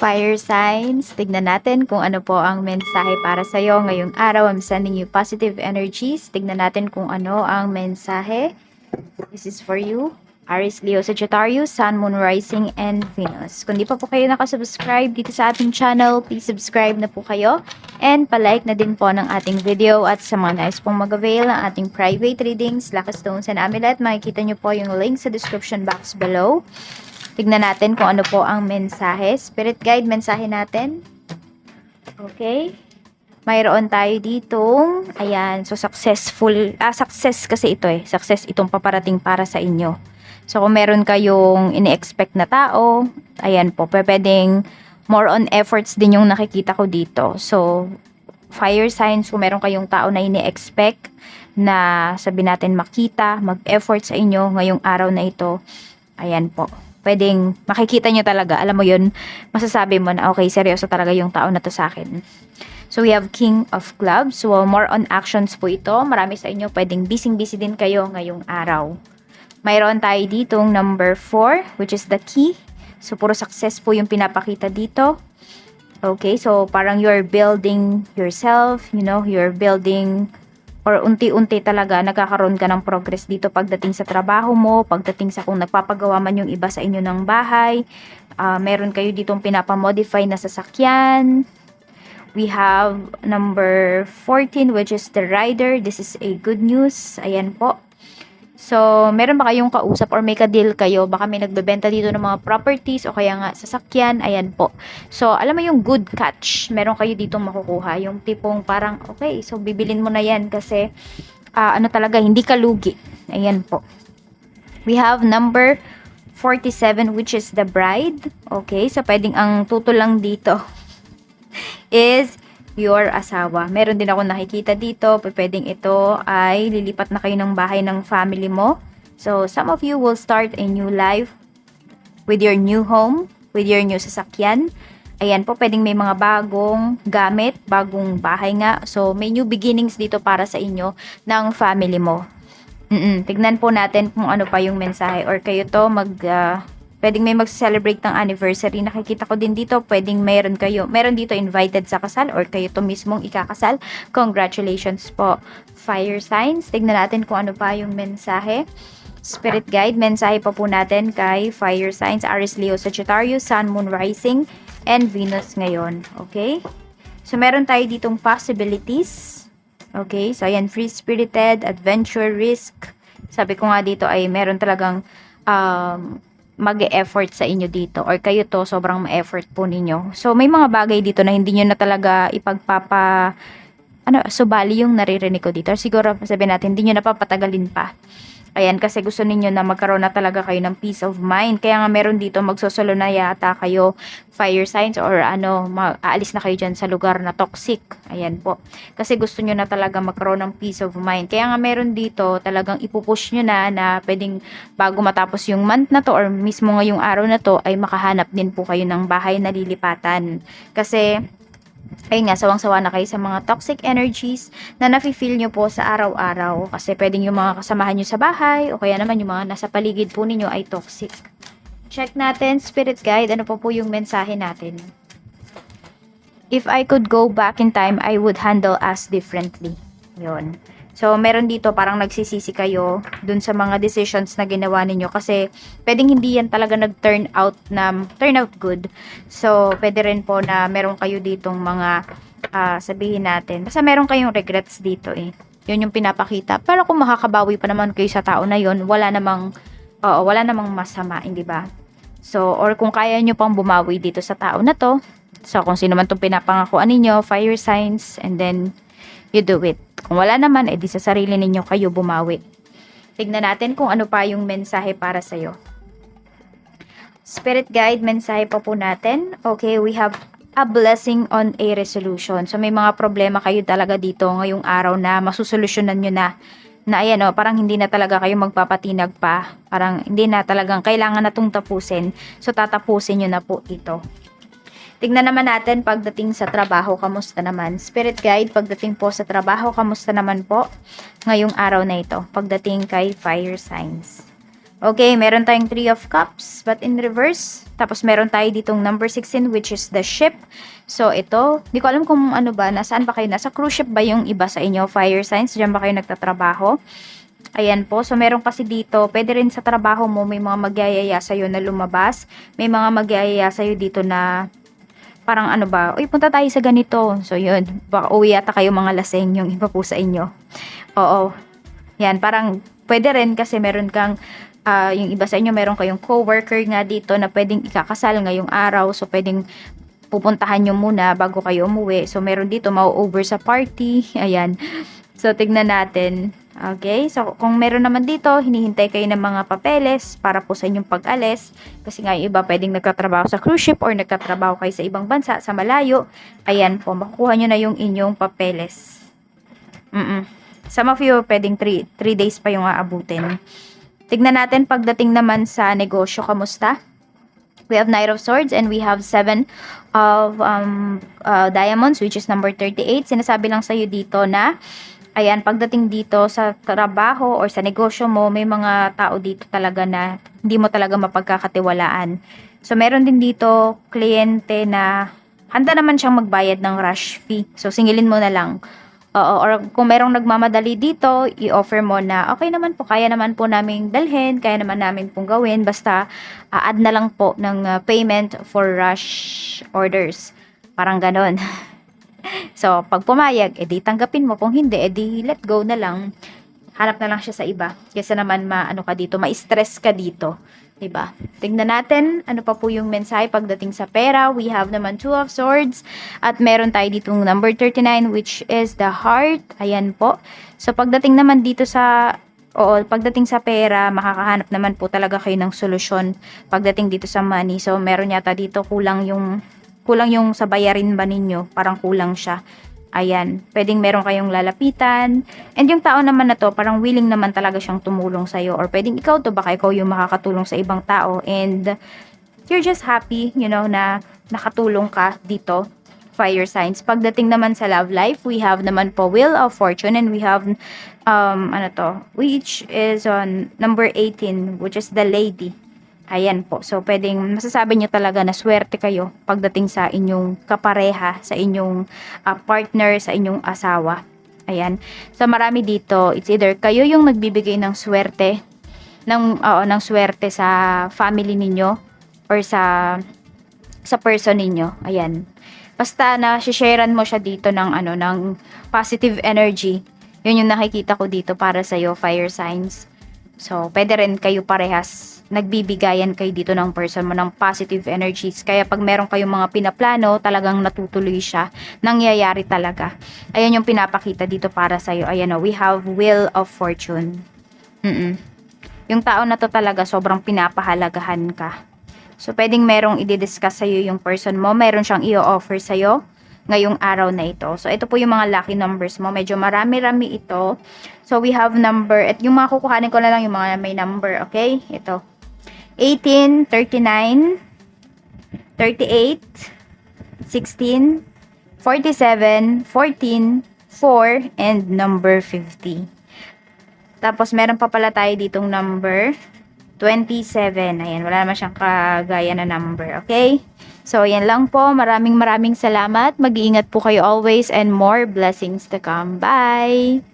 Fire signs, tignan natin kung ano po ang mensahe para sa iyo ngayong araw. I'm sending you positive energies. Tignan natin kung ano ang mensahe. This is for you. Aries, Leo, Sagittarius, Sun, Moon, Rising, and Venus. Kung di pa po kayo nakasubscribe dito sa ating channel, please subscribe na po kayo. And palike na din po ng ating video. At sa mga nais pong mag-avail ng ating private readings, Lucky Stones and Amulet, makikita nyo po yung link sa description box below. Tignan natin kung ano po ang mensahe. Spirit guide, mensahe natin. Okay. Mayroon tayo ditong, ayan, so successful, success kasi ito eh. Success itong paparating para sa inyo. So kung meron kayong ini-expect na tao, ayan po, pwedeng more on efforts din yung nakikita ko dito. So, fire signs, kung meron kayong tao na ini-expect na sabi natin makita, mag-effort sa inyo ngayong araw na ito, ayan po. Pwedeng makikita nyo talaga, alam mo yun, masasabi mo na okay, seryoso talaga yung tao na to sa akin. So we have King of Clubs, so more on actions po ito. Marami sa inyo pwedeng busy din kayo ngayong araw. Mayroon tayo ditong number 4, which is the key. So puro success po yung pinapakita dito. Okay, so parang you're building yourself, you know, you're building or unti-unti talaga nagkakaroon ka ng progress dito pagdating sa trabaho mo, pagdating sa kung nagpapagawa man yung iba sa inyo ng bahay. Meron kayo ditong pinapamodify na sasakyan. We have number 14, which is the rider. This is a good news. Ayan po. So, meron ba kayong kausap or may ka-deal kayo? Baka may nagbebenta dito ng mga properties o kaya nga sasakyan. Ayan po. So, alam mo yung good catch. Meron kayo ditong makukuha. Yung tipong parang, okay, so bibilin mo na yan kasi ano talaga, hindi ka lugi. Ayan po. We have number 47, which is the bride. Okay, so pwedeng ang tutol lang dito is your asawa. Meron din ako nakikita dito, pwedeng ito ay lilipat na kayo ng bahay ng family mo. So, some of you will start a new life with your new home, with your new sasakyan. Ayan po, pwedeng may mga bagong gamit, bagong bahay nga. So, may new beginnings dito para sa inyo ng family mo. Tignan po natin kung ano pa yung mensahe or kayo to pwedeng may mag-celebrate ng anniversary. Nakikita ko din dito, pwedeng meron dito invited sa kasal or kayo to mismong ikakasal. Congratulations po, fire signs. Tignan natin kung ano pa yung mensahe. Spirit guide, mensahe pa po natin kay fire signs, Aries, Leo, Sagittarius, Sun, Moon, Rising, and Venus ngayon. Okay? So, meron tayo ditong possibilities. Okay? So, ayan, free-spirited, adventure, risk. Sabi ko nga dito ay meron talagang mag-e-effort sa inyo dito or kayo to sobrang ma-effort po ninyo. So may mga bagay dito na hindi nyo na talaga subali yung naririnig ko dito. Siguro sabihin natin hindi nyo napapatagalin pa. Ayan, kasi gusto ninyo na magkaroon na talaga kayo ng peace of mind. Kaya nga meron dito magsosolo na yata kayo fire signs or aalis na kayo dyan sa lugar na toxic. Ayan po. Kasi gusto nyo na talaga magkaroon ng peace of mind. Kaya nga meron dito talagang ipupush nyo na pwedeng bago matapos yung month na to or mismo ngayong araw na to ay makahanap din po kayo ng bahay na lilipatan. Kasi ayun nga, sawang-sawa na kayo sa mga toxic energies na nafe-feel nyo po sa araw-araw. Kasi pwedeng yung mga kasamahan nyo sa bahay o kaya naman yung mga nasa paligid po ninyo ay toxic. Check natin, spirit guide, ano po yung mensahe natin. If I could go back in time, I would handle us differently. Yun. So, meron dito parang nagsisisi kayo dun sa mga decisions na ginawa ninyo kasi pwedeng hindi yan talaga nag-turn out good. So, pwede rin po na meron kayo ditong mga sabihin natin. Basta meron kayong regrets dito eh. Yun yung pinapakita. Pero kung makakabawi pa naman kayo sa tao na yun, wala namang masama, hindi ba? So, or kung kaya nyo pang bumawi dito sa tao na to, so kung sino man itong pinapangakuan ninyo, fire signs, and then you do it. Kung wala naman, edi sa sarili ninyo kayo bumawi. Tignan natin kung ano pa yung mensahe para sa'yo. Spirit guide, mensahe pa po natin. Okay, we have a blessing on a resolution. So, may mga problema kayo talaga dito ngayong araw na masusolusyonan nyo na ayan parang hindi na talaga kayo magpapatinag pa. Parang hindi na talagang kailangan na itong tapusin. So, tatapusin nyo na po ito. Tignan naman natin pagdating sa trabaho, kamusta naman? Spirit guide, pagdating po sa trabaho, kamusta naman po ngayong araw na ito? Pagdating kay fire signs. Okay, meron tayong 3 of Cups, but in reverse. Tapos meron tayo ditong number 16, which is the ship. So, ito, di ko alam kung ano ba, nasaan ba kayo? Nasa cruise ship ba yung iba sa inyo? Fire signs, dyan ba kayo nagtatrabaho? Ayan po, so meron kasi dito, pwede rin sa trabaho mo, may mga magyayaya sa'yo na lumabas. May mga magyayaya sa'yo dito na parang ano ba, uy, punta tayo sa ganito. So, yun, baka uwi yata kayo mga laseng yung iba po sa inyo. Oo, yan, parang pwede rin kasi meron kang yung iba sa inyo, meron kayong coworker nga dito na pwedeng ikakasal ngayong araw. So, pwedeng pupuntahan nyo muna bago kayo umuwi. So, meron dito mau-over sa party. Ayan. So, tignan natin. Okay. So, kung meron naman dito, hinihintay kayo ng mga papeles para po sa inyong pag-alis. Kasi nga yung iba pwedeng nagtatrabaho sa cruise ship or nagtatrabaho kayo sa ibang bansa, sa malayo. Ayan po, makukuha nyo na yung inyong papeles. Some of you, pwedeng 3 days pa yung aabutin. Tignan natin pagdating naman sa negosyo, kamusta? We have Knight of Swords and we have 7 of Diamonds, which is number 38. Sinasabi lang sa'yo dito na, ayan, pagdating dito sa trabaho or sa negosyo mo, may mga tao dito talaga na hindi mo talaga mapagkakatiwalaan. So, meron din dito kliyente na handa naman siyang magbayad ng rush fee. So, singilin mo na lang. Or kung merong nagmamadali dito, i-offer mo na, okay naman po, kaya naman po namin dalhin, kaya naman namin pong gawin, basta add na lang po ng payment for rush orders. Parang ganon. So, pag pumayag, edi tanggapin mo. Kung hindi, edi let go na lang. Hanap na lang siya sa iba. Kesa naman maano ka dito, ma-stress ka dito. Diba? Tingnan natin ano pa po yung mensahe pagdating sa pera. We have naman 2 of Swords at meron tayo ditong number 39 which is the heart. Ayan po. So pagdating naman dito sa pagdating sa pera, makakahanap naman po talaga kayo ng solusyon pagdating dito sa money. So meron yata dito kulang yung sa bayarin ba ninyo, parang kulang siya. Ayan, pwedeng meron kayong lalapitan. And yung tao naman na to, parang willing naman talaga siyang tumulong sa'yo. Or pwedeng ikaw to, baka ikaw yung makakatulong sa ibang tao. And you're just happy, you know, na nakatulong ka dito. Fire signs. Pagdating naman sa love life, we have naman po Wheel of Fortune. And we have, which is on number 18, which is the Lady. Ayan po. So, pwedeng masasabi nyo talaga na swerte kayo pagdating sa inyong kapareha, sa inyong partner, sa inyong asawa. Ayan. So, marami dito. It's either kayo yung nagbibigay ng swerte, ng swerte sa family ninyo or sa person ninyo. Ayan. Basta na sharean mo siya dito ng positive energy. Yun yung nakikita ko dito para sa iyo, fire signs. So, pwede rin kayo parehas nagbibigayan kayo dito ng person mo ng positive energies. Kaya pag meron kayong mga pinaplano, talagang natutuloy siya. Nangyayari talaga. Ayan yung pinapakita dito para sa'yo. Ayan o, we have Wheel of Fortune. Yung tao na to talaga, sobrang pinapahalagahan ka. So, pwedeng merong i-discuss sa'yo yung person mo. Meron siyang i-offer sa'yo ngayong araw na ito. So, ito po yung mga lucky numbers mo. Medyo marami-rami ito. So, we have number, at yung mga kukuhanin ko na lang yung mga may number, okay? Ito. 18, 39, 38, 16, 47, 14, 4, and number 50. Tapos, meron pa pala tayo ditong number 27. Ayan, wala naman siyang kagaya na number, okay? So, yan lang po. Maraming salamat. Mag-iingat po kayo always and more blessings to come. Bye!